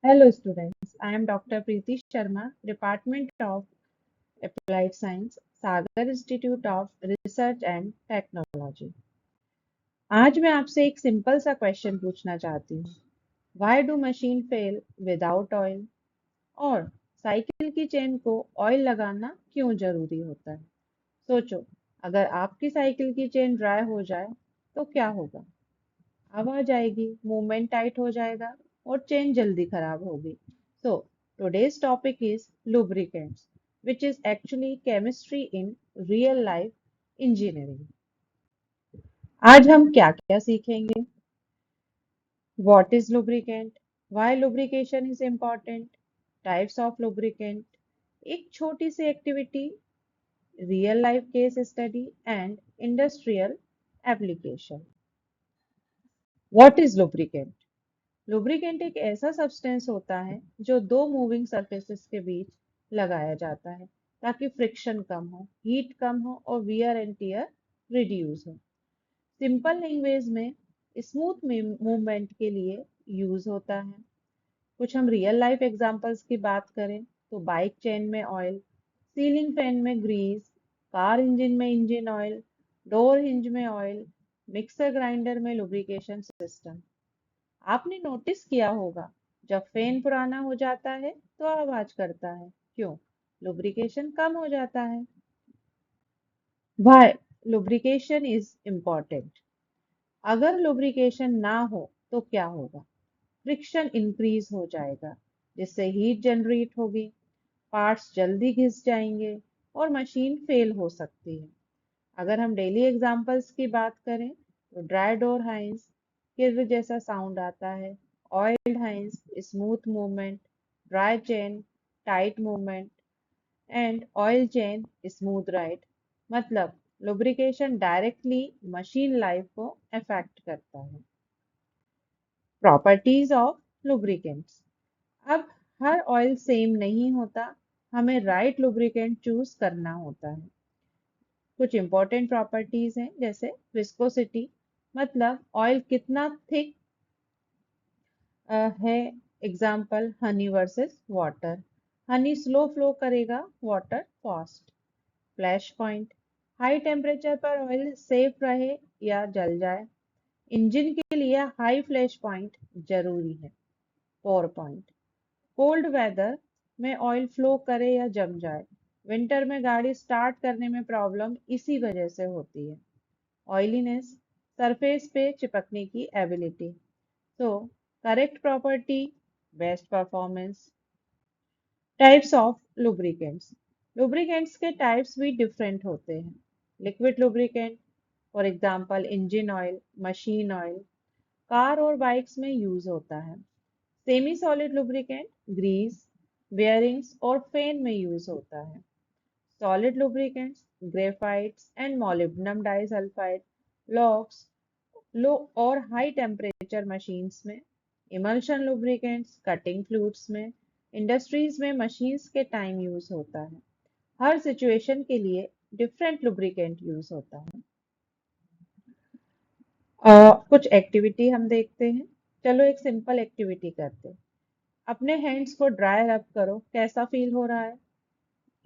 Hello students, I am Dr. Preeti Sharma, Department of Applied Science, Sagar Institute of Research and Technology। आज मैं आपसे एक simple सा question पूछना चाहती हूँ। Why do machine fail without oil? और साइकिल की चेन को ऑयल लगाना क्यों जरूरी होता है? सोचो, अगर आपकी साइकिल की चेन ड्राई हो जाए तो क्या होगा? आवाज आएगी, मूवमेंट टाइट हो जाएगा और चेन जल्दी खराब होगी। सो today's topic is lubricants, which is actually chemistry in real life engineering। आज हम क्या क्या सीखेंगे? What is lubricant? Why lubrication is important? Types of lubricant, एक छोटी सी activity, real life case study and industrial application. What is lubricant? Lubricant एक ऐसा सब्सटेंस होता है जो दो मूविंग सरफेसेस के बीच लगाया जाता है ताकि फ्रिक्शन कम हो, हीट कम हो और वियर एंड टियर रिड्यूस हो। सिंपल लैंग्वेज में स्मूथ मूवमेंट के लिए यूज होता है। कुछ हम रियल लाइफ एग्जांपल्स की बात करें तो बाइक चेन में ऑयल, सीलिंग फैन में ग्रीस, कार इंजन में इंजन ऑयल, डोर हिंज में ऑयल, मिक्सर ग्राइंडर में लुब्रिकेशन सिस्टम। आपने नोटिस किया होगा, जब फैन पुराना हो जाता है तो आवाज करता है। क्यों? लुब्रिकेशन कम हो जाता है। Why lubrication is important? अगर लुब्रिकेशन ना हो तो क्या होगा? फ्रिक्शन इंक्रीज हो जाएगा, जिससे हीट जनरेट होगी, पार्ट्स जल्दी घिस जाएंगे और मशीन फेल हो सकती है। अगर हम डेली एग्जांपल्स की बात करें तो ड्राई डोर हाइंस, किर्र जैसा साउंड आता है। Oiled hinges, smooth movement. Dry chain, tight movement. And oil chain, smooth ride. मतलब लुब्रिकेशन डायरेक्टली मशीन लाइफ को अफेक्ट करता है। Properties of lubricants. अब हर ऑयल सेम नहीं होता, हमें राइट लुब्रिकेंट चूज करना होता है। कुछ इंपॉर्टेंट प्रॉपर्टीज हैं जैसे विस्कोसिटी, मतलब ऑयल कितना थिक है। Example honey versus water, honey slow flow करेगा, water fast. Flash point, high temperature पर ऑयल सेफ रहे या जल जाए। इंजन के लिए हाई फ्लैश पॉइंट जरूरी है। पोर पॉइंट, कोल्ड वेदर में ऑयल फ्लो करे या जम जाए। विंटर में गाड़ी स्टार्ट करने में प्रॉब्लम इसी वजह से होती है। ऑयलीनेस, सरफेस पे चिपकने की एबिलिटी। तो correct property, best performance. Types of lubricants. Lubricants के टाइप्स भी डिफरेंट होते हैं। Liquid lubricant, for example engine oil, machine oil, car और बाइक्स में यूज होता है। Semi solid lubricant, grease, bearings और फैन में यूज होता है। Solid lubricants, graphites and molybdenum disulphide, locks, low और हाई टेम्परेचर मशीन्स में। इमल्शन लुब्रिकेंट्स, कटिंग फ्लूइड्स में। इंडस्ट्रीज में मशीन्स के टाइम यूज होता है। हर सिचुएशन के लिए डिफरेंट लुब्रिकेंट यूज होता है। कुछ एक्टिविटी हम देखते हैं। चलो एक सिंपल एक्टिविटी करते हैं। अपने हैंड्स को ड्राई रब करो, कैसा फील हो रहा है?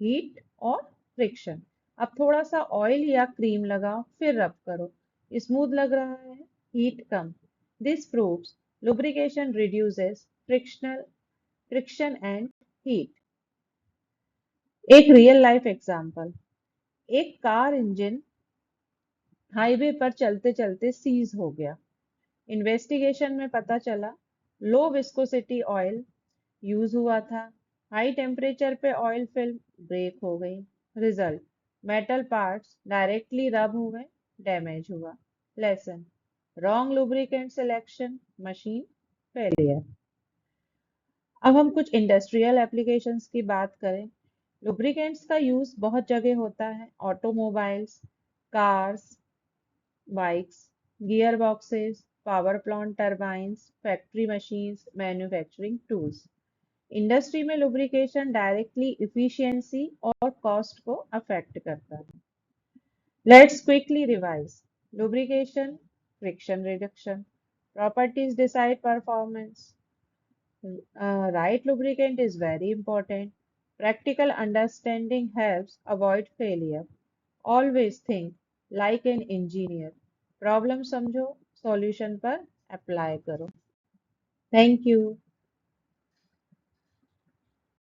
हीट और फ्रिक्शन। अब थोड़ा सा ऑयल या क्रीम लगाओ, फिर रब करो, स्मूथ लग रहा है, heat come. This proves lubrication reduces friction and heat। एक रियल लाइफ एग्जांपल, एक कार इंजन हाईवे पर चलते चलते सीज हो गया। इन्वेस्टिगेशन में पता चला लो विस्कोसिटी ऑयल यूज हुआ था। हाई टेम्परेचर पे ऑयल फिल्म ब्रेक हो गई। रिजल्ट, मेटल पार्ट्स डायरेक्टली रब हुए, डैमेज हुआ। Lesson, wrong lubricant selection, machine failure. अब हम कुछ इंडस्ट्रियल एप्लीकेशंस की बात करें। लुब्रिकेंट्स का यूज बहुत जगह होता है। Automobiles, cars, bikes, gear boxes, power plant turbines, factory machines, manufacturing tools. Industry में लुब्रिकेशन डायरेक्टली इफिशिएंसी और कॉस्ट को अफेक्ट करता है। Let's quickly revise. Lubrication, friction reduction. Properties decide performance. Right lubricant is very important. Practical understanding helps avoid failure. Always think like an engineer. Problem समझो, solution पर apply करो. Thank you.